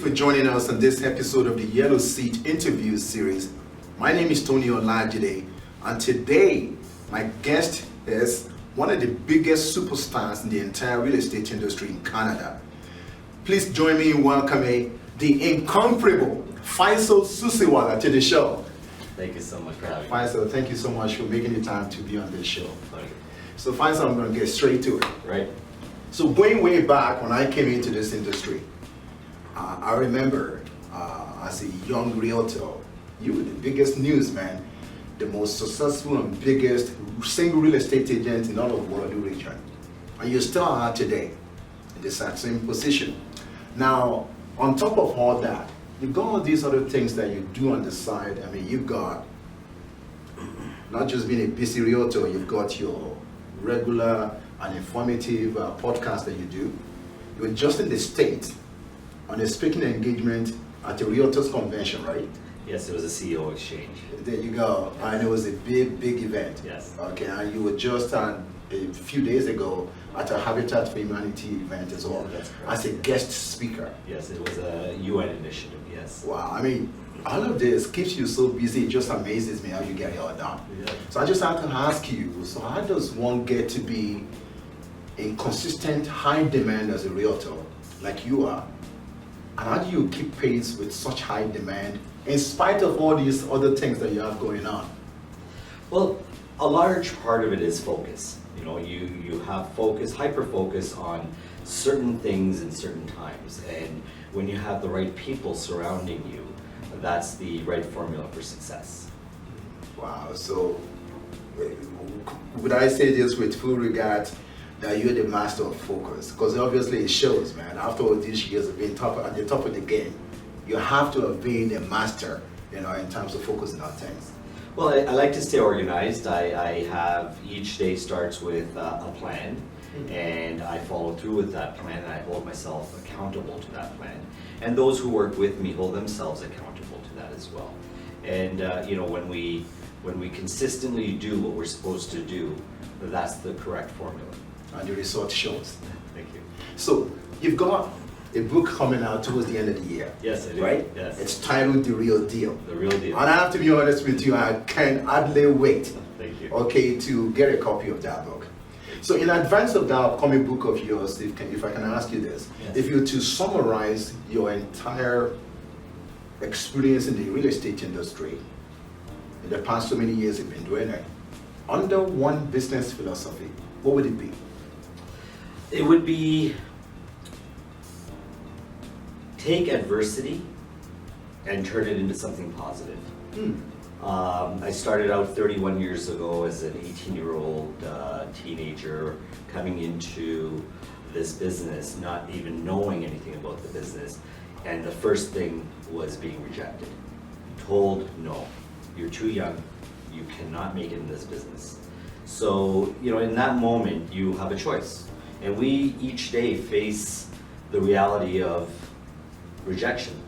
for joining us on this episode of the Yellow Seat Interview Series. My name is Tony Olajide, and today my guest is one of the biggest superstars in the entire real estate industry in Canada. Please join me in welcoming the incomparable Faisal Susiwala to the show. Thank you so much for having me. Faisal, thank you so much for making the time to be on this show. Thank you. So Faisal, I'm going to get straight to it. Right. So going way back when I came into this industry, I remember as a young realtor, you were the biggest newsman, the most successful and biggest single real estate agent in all of World region. And you still are today in the same position. Now, on top of all that, you've got all these other things that you do on the side. I mean, you've got not just being a busy realtor, you've got your regular and informative podcast that you do. You were just in the States on a speaking engagement at a Realtors Convention, right? Yes, it was a CEO exchange. There you go. And it was a big event. Yes. Okay, and you were just a few days ago at a Habitat for Humanity event as well, That's correct. as a guest speaker. Yes, it was a UN initiative, yes. Wow, I mean, all of this keeps you so busy, it just amazes me how you get it all done. Yeah. So I just have to ask you, so how does one get to be in consistent high demand as a realtor, like you are? And how do you keep pace with such high demand in spite of all these other things that you have going on? Well, a large part of it is focus. You know, you have focus, hyper focus on certain things in certain times. And when you have the right people surrounding you, that's the right formula for success. Wow, so would I say this with full regard that you're the master of focus? Because obviously it shows, man. After all these years of being at the top of the game, you have to have been a master, you know, in terms of focusing on things. Well, I like to stay organized. I have, each day starts with a plan, and I follow through with that plan, and I hold myself accountable to that plan. And those who work with me hold themselves accountable to that as well. And you know, when we consistently do what we're supposed to do, that's the correct formula. And the result shows. Thank you. So you've got a book coming out towards the end of the year. Yes, I do. Right? Yes. It's titled The Real Deal. The Real Deal. And I have to be honest with you, I can hardly wait, Thank you. okay, to get a copy of that book. So in advance of that upcoming book of yours, if I can ask you this, Yes. if you were to summarize your entire experience in the real estate industry, in the past so many years you've been doing it, under one business philosophy, what would it be? It would be take adversity and turn it into something positive. I started out 31 years ago as an 18-year-old teenager coming into this business, not even knowing anything about the business, and the first thing was being rejected. Told, no, you're too young, you cannot make it in this business. So, you know, in that moment, you have a choice. And we each day face the reality of rejection.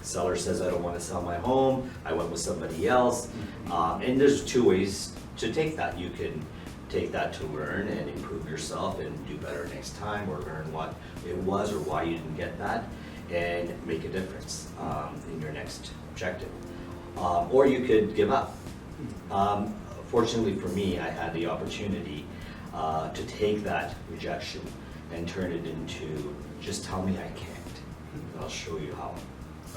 Seller says, I don't want to sell my home, I went with somebody else. And there's two ways to take that. You can take that to learn and improve yourself and do better next time, or learn what it was or why you didn't get that, and make a difference in your next objective. Or you could give up. Fortunately for me, I had the opportunity to take that rejection and turn it into, just tell me I can't, and I'll show you how.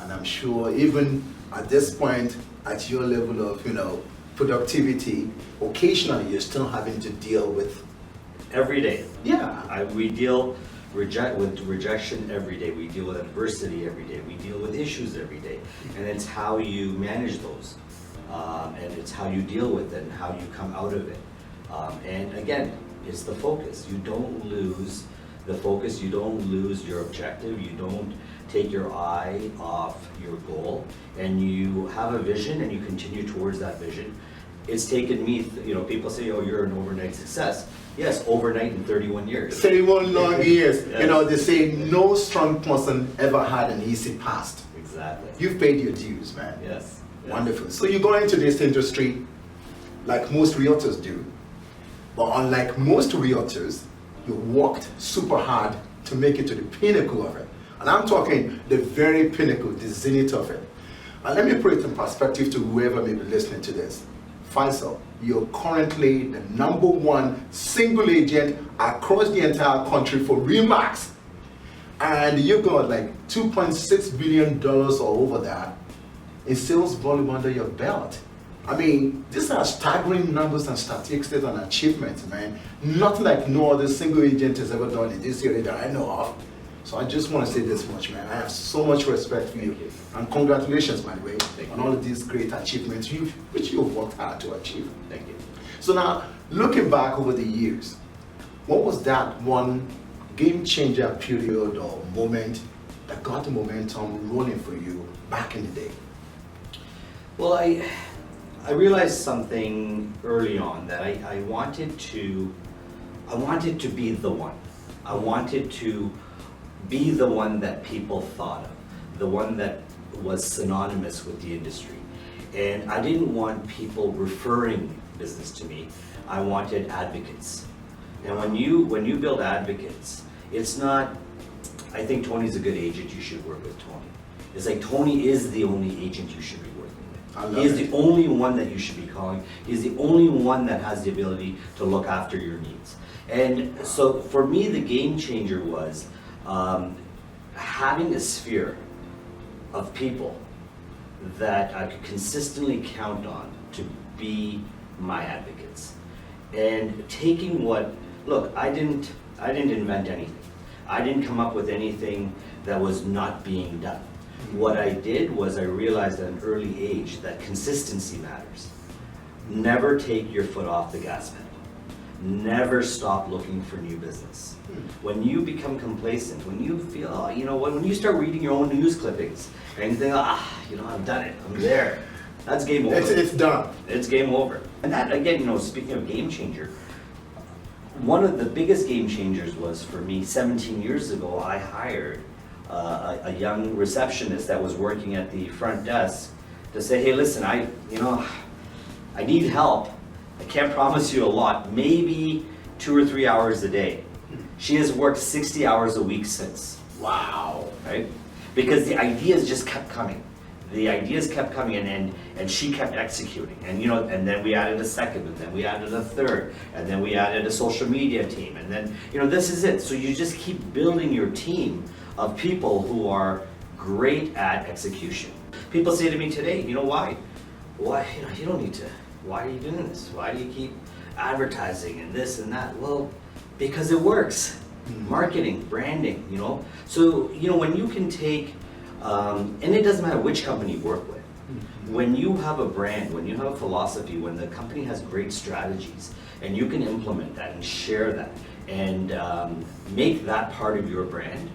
And I'm sure even at this point, at your level of, you know, productivity, occasionally you're still having to deal with. Every day. Yeah. We deal with rejection every day. We deal with adversity every day. We deal with issues every day. And it's how you manage those. And it's how you deal with it and how you come out of it. And again, it's the focus. You don't lose the focus. You don't lose your objective. You don't take your eye off your goal. And you have a vision and you continue towards that vision. It's taken me, you know, people say, oh, you're an overnight success. Yes, overnight in 31 years. 31 long years. Yes. You know, they say no strong person ever had an easy past. Exactly. You've paid your dues, man. Yes. Wonderful. So you go into this industry like most realtors do. But unlike most realtors, you worked super hard to make it to the pinnacle of it. And I'm talking the very pinnacle, the zenith of it. And let me put it in perspective to whoever may be listening to this. Faisal, you're currently the #1 single agent across the entire country for Remax. And you got like $2.6 billion or over that in sales volume under your belt. I mean, these are staggering numbers and statistics and achievements, man. Nothing like no other single agent has ever done in this area that I know of. So I just want to say this much, man. I have so much respect for you. And congratulations, by the way, on all of these great achievements which you've worked hard to achieve. Thank you. So now, looking back over the years, what was that one game changer period or moment that got the momentum rolling for you back in the day? Well, I realized something early on that I wanted to be the one. I wanted to be the one that people thought of, the one that was synonymous with the industry. And I didn't want people referring business to me. I wanted advocates. And when you build advocates, it's not, I think Tony's a good agent, you should work with Tony. It's like Tony is the only agent you should be working with. He is the only one that you should be calling. He's the only one that has the ability to look after your needs. And so for me, the game changer was having a sphere of people that I could consistently count on to be my advocates. And taking look, I didn't invent anything. I didn't come up with anything that was not being done. What I did was I realized at an early age that consistency matters. Never take your foot off the gas pedal. Never stop looking for new business. When you become complacent, when you feel, when you start reading your own news clippings and you think, I've done it, I'm there, that's game over. It's done. It's game over. And that, again, speaking of game changer, one of the biggest game changers was for me 17 years ago. I hired a young receptionist that was working at the front desk to say, hey, listen, I need help. I can't promise you a lot, maybe 2 or 3 hours a day. She has worked 60 hours a week since. Wow. Right? Because the ideas just kept coming. The ideas kept coming and she kept executing. And then we added a second, and then we added a third, and then we added a social media team, and then, this is it. So you just keep building your team of people who are great at execution. People say to me today, why? Why, you don't need to. Why are you doing this? Why do you keep advertising and this and that? Well, because it works. Marketing, branding, So, when you can take, and it doesn't matter which company you work with. When you have a brand, when you have a philosophy, when the company has great strategies, and you can implement that and share that and make that part of your brand,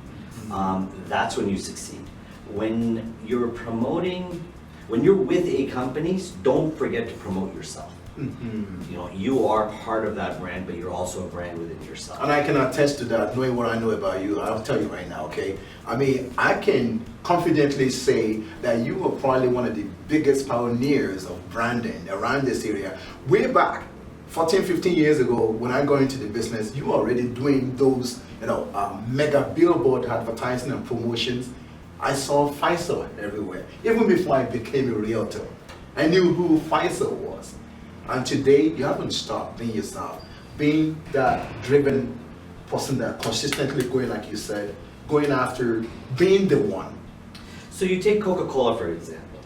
that's when you succeed. When you're with a company, don't forget to promote yourself. You are part of that brand, but you're also a brand within yourself. And I can attest to that, knowing what I know about you. I'll tell you right now, okay? I mean, I can confidently say that you were probably one of the biggest pioneers of branding around this area. Way back, 14, 15 years ago, when I got into the business, you were already doing those, mega billboard advertising and promotions. I saw Faisal everywhere. Even before I became a realtor, I knew who Faisal was. And today, you haven't stopped being yourself, being that driven person that consistently going, like you said, going after being the one. So you take Coca-Cola, for example.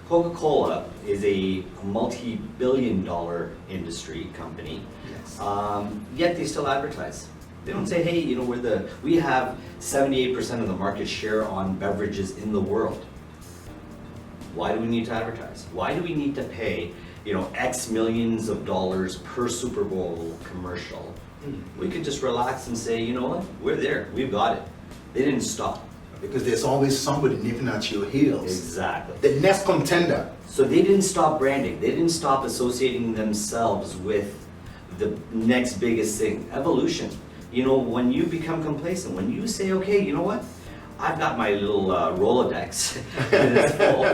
Coca-Cola is a multi-billion-dollar industry company, Yes. Yet they still advertise. They don't say, hey, we have 78% of the market share on beverages in the world. Why do we need to advertise? Why do we need to pay, X millions of dollars per Super Bowl commercial? We could just relax and say, you know what, we're there, we've got it. They didn't stop. Because there's always somebody nipping at your heels. Exactly. The next contender. So they didn't stop branding. They didn't stop associating themselves with the next biggest thing, evolution. When you become complacent, when you say, okay, you know what? I've got my little Rolodex and it's full.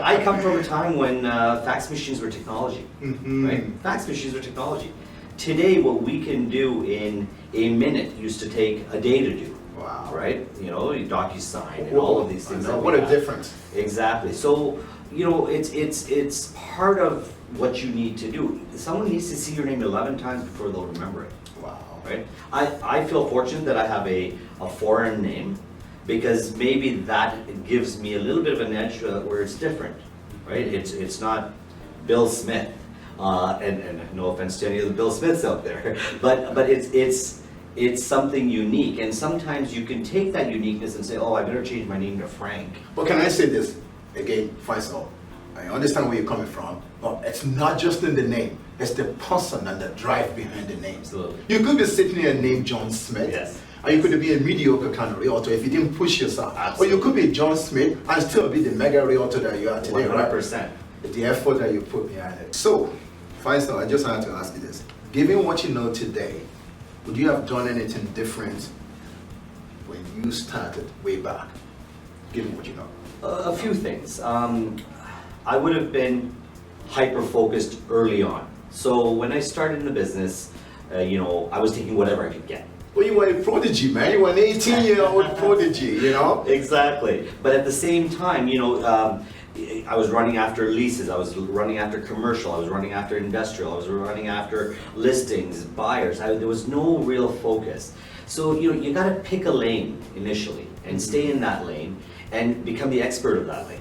I come from a time when fax machines were technology, right? Fax machines were technology. Today, what we can do in a minute used to take a day to do, Wow. right? You know, you DocuSign and all of these things. That we What a have. difference. Exactly. So, you know, it's part of what you need to do. Someone needs to see your name 11 times before they'll remember it. Wow. Right? I feel fortunate that I have a foreign name, because maybe that gives me a little bit of an edge where it's different, right? It's not Bill Smith, and no offense to any of the Bill Smiths out there, but it's something unique, and sometimes you can take that uniqueness and say, oh, I better change my name to Frank. But can I say this again, Faisal? I understand where you're coming from, but it's not just in the name. It's the person and the drive behind the name. Absolutely. You could be sitting here named John Smith. Yes. Or you could be a mediocre kind of realtor if you didn't push yourself. Absolutely. Or you could be John Smith and still be the mega realtor that you are today, 100%. right? The effort that you put behind it. So, Faisal, I just wanted to ask you this. Given what you know today, would you have done anything different when you started way back? Given what you know. A few things. I would have been hyper-focused early on. So when I started in the business, you know, I was taking whatever I could get. Well, you were a prodigy, man. You were an 18-year-old prodigy, you know? Exactly. But at the same time, you know, I was running after leases, I was running after commercial, I was running after industrial, I was running after listings, buyers. There was no real focus. So, you know, you got to pick a lane initially and stay in that lane and become the expert of that lane.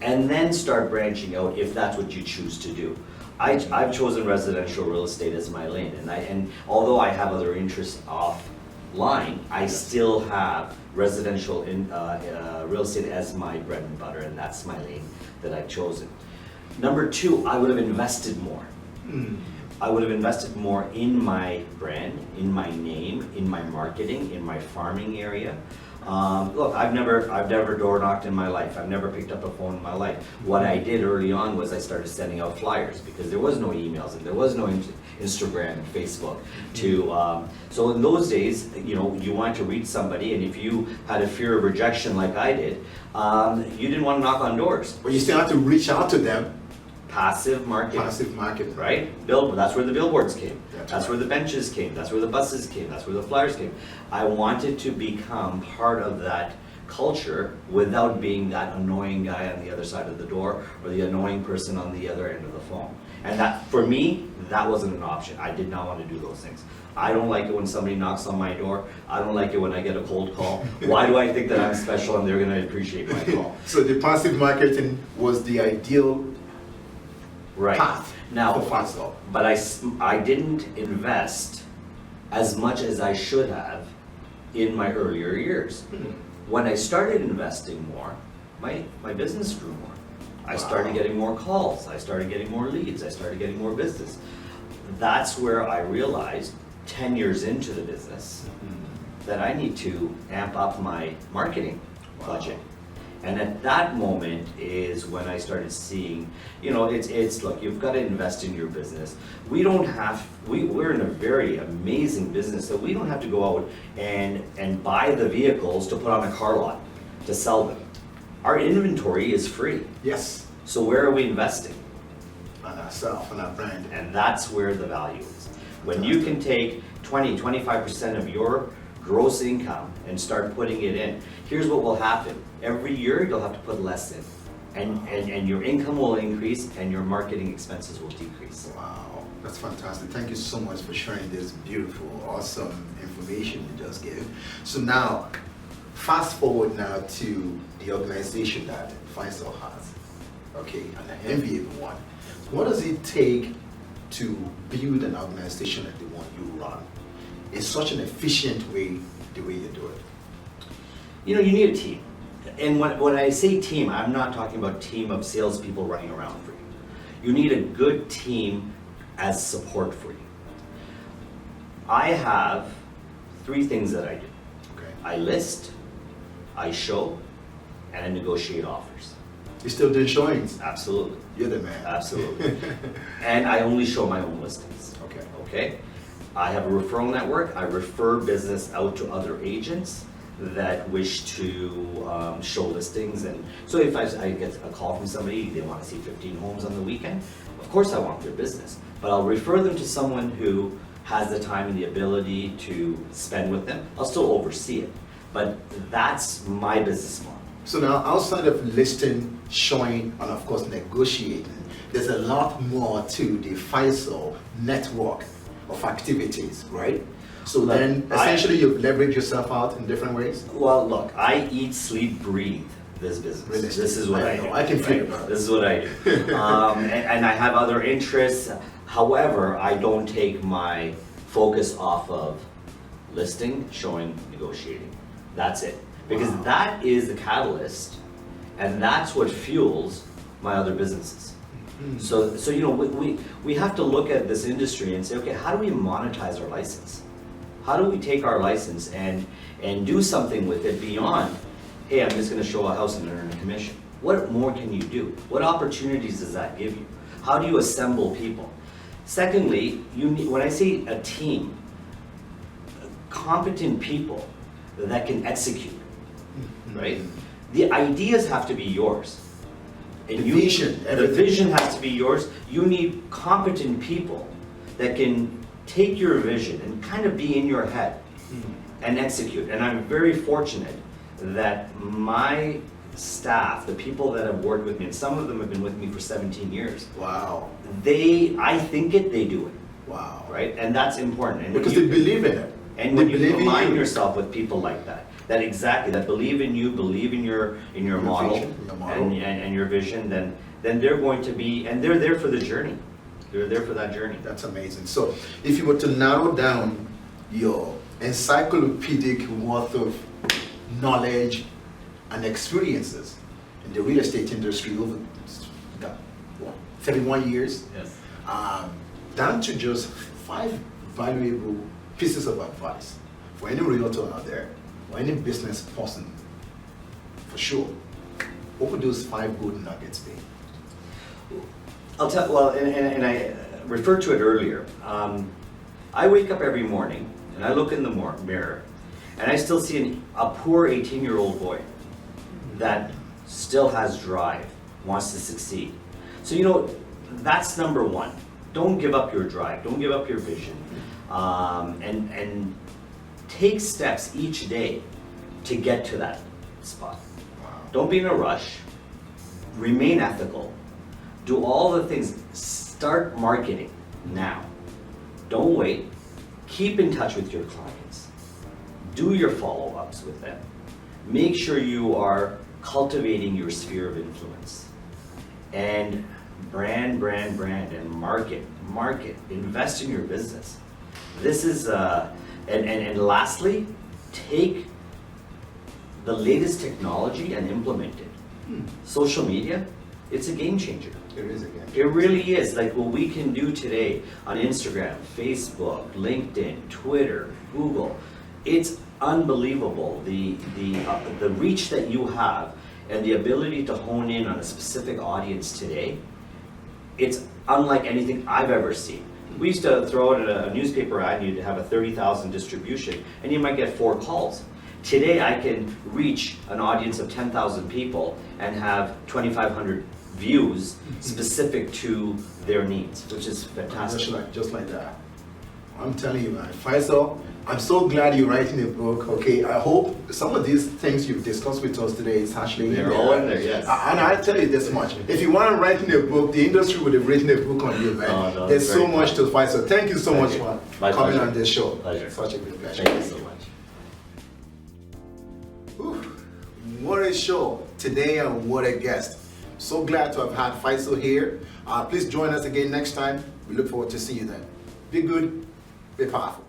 And then start branching out if that's what you choose to do. I've chosen residential real estate as my lane, and although I have other interests offline, I still have residential real estate as my bread and butter, and that's my lane that I've chosen. Number two, I would have invested more. I would have invested more in my brand, in my name, in my marketing, in my farming area. Look, I've never door knocked in my life. I've never picked up a phone in my life. What I did early on was I started sending out flyers, because there was no emails and there was no Instagram and Facebook. So in those days, you know, you wanted to reach somebody, and if you had a fear of rejection like I did, you didn't want to knock on doors. But you still have to reach out to them. Passive marketing. Passive marketing. Right? That's where the billboards came. That's That's where the benches came. That's where the buses came. That's where the flyers came. I wanted to become part of that culture without being that annoying guy on the other side of the door or the annoying person on the other end of the phone. And that, for me, that wasn't an option. I did not want to do those things. I don't like it when somebody knocks on my door. I don't like it when I get a cold call. Why do I think that I'm special and they're going to appreciate my call? So the passive marketing was the ideal path Now, for Faisal. but I didn't invest as much as I should have in my earlier years. When I started investing more, my business grew more. I started getting more calls, I started getting more leads, I started getting more business. That's where I realized 10 years into the business that I need to amp up my marketing budget. And at that moment is when I started seeing, you know, it's look, you've got to invest in your business. We're in a very amazing business that we don't have to go out and buy the vehicles to put on a car lot to sell them. Our inventory is free. Yes. So where are we investing? On ourselves, on our brand. And that's where the value is. When you can take 20-25% of your gross income and start putting it in, here's what will happen. Every year you'll have to put less in, and your income will increase and your marketing expenses will decrease. Wow, that's fantastic. Thank you so much for sharing this beautiful, awesome information you just gave. So now, fast forward now to the organization that Faisal has, okay, and an enviable one. What does it take to build an organization like the one you run? It's such an efficient way, the way you do it. You know, you need a team. And when I say team, I'm not talking about a team of salespeople running around for you. You need a good team as support for you. I have 3 things that I do. Okay. I list, I show, and I negotiate offers. You're still doing showings? Absolutely. You're the man. Absolutely. And I only show my own listings. Okay. Okay? I have a referral network. I refer business out to other agents that wish to show listings. And so if I get a call from somebody, they want to see 15 homes on the weekend, of course I want their business. But I'll refer them to someone who has the time and the ability to spend with them. I'll still oversee it. But that's my business model. So now, outside of listing, showing, and of course negotiating, there's a lot more to the Faisal network of activities, right? So Look, then, essentially, you've leveraged yourself out in different ways. Well, look, I eat, sleep, breathe this business. Really? This is what I do. I can feel it. This is what I do. And I have other interests. However, I don't take my focus off of listing, showing, negotiating. That's it. Because Wow. that is the catalyst, and that's what fuels my other businesses. So you know, we have to look at this industry and say, okay, how do we monetize our license? How do we take our license and do something with it beyond, hey, I'm just going to show a house and earn a commission? What more can you do? What opportunities does that give you? How do you assemble people? Secondly, you need, when I say a team, competent people that can execute, right? The ideas have to be yours. And The vision, the everything. vision has to be yours. You need competent people that can take your vision and kind of be in your head and execute. And I'm very fortunate that my staff, the people that have worked with me, and some of them have been with me for 17 years, Wow. I think it, they do it, Wow. right? And that's important. And when Because you- they believe in it. and They when you believe in align you. yourself with people like that, that believe in you, believe in your model, vision, your model. and your vision, then they're going to be, and they're there for the journey. They're there for that journey. That's amazing. So, if you were to narrow down your encyclopedic worth of knowledge and experiences in the real estate industry over what, 31 years, Yes. down to just 5 valuable pieces of advice for any realtor out there, or any business person, for sure, what would those 5 golden nuggets be? I'll tell, well, and I referred to it earlier. I wake up every morning and I look in the mirror and I still see a poor 18-year-old boy that still has drive, wants to succeed. So, you know, that's number one. Don't give up your drive, don't give up your vision. And take steps each day to get to that spot. Don't be in a rush, remain ethical, do all the things, start marketing now. Don't wait, keep in touch with your clients, do your follow-ups with them. Make sure you are cultivating your sphere of influence. And brand, and market, invest in your business. This is, and lastly, take the latest technology and implement it. Social media, it's a game changer. It is again. It really is. Like what we can do today on Instagram, Facebook, LinkedIn, Twitter, Google, it's unbelievable. The reach that you have and the ability to hone in on a specific audience today, it's unlike anything I've ever seen. We used to throw out a newspaper ad, and you'd have a 30,000 distribution, and you might get 4 calls. Today I can reach an audience of 10,000 people and have 2,500 views specific to their needs, which is fantastic. Just like that. I'm telling you, man, Faisal, I'm so glad you're writing a book. Okay, I hope some of these things you've discussed with us today is actually They're all in there, yes. And I tell you this much: if you want to write a book, the industry would have written a book on you, man. No, There's so very much to Faisal. Thank you so Thank much you. for My coming pleasure. on this show. Pleasure. Such a great pleasure. Thank you so much. Whew. What a show today, and what a guest. So glad to have had Faisal here. Please join us again next time. We look forward to seeing you then. Be good, be powerful.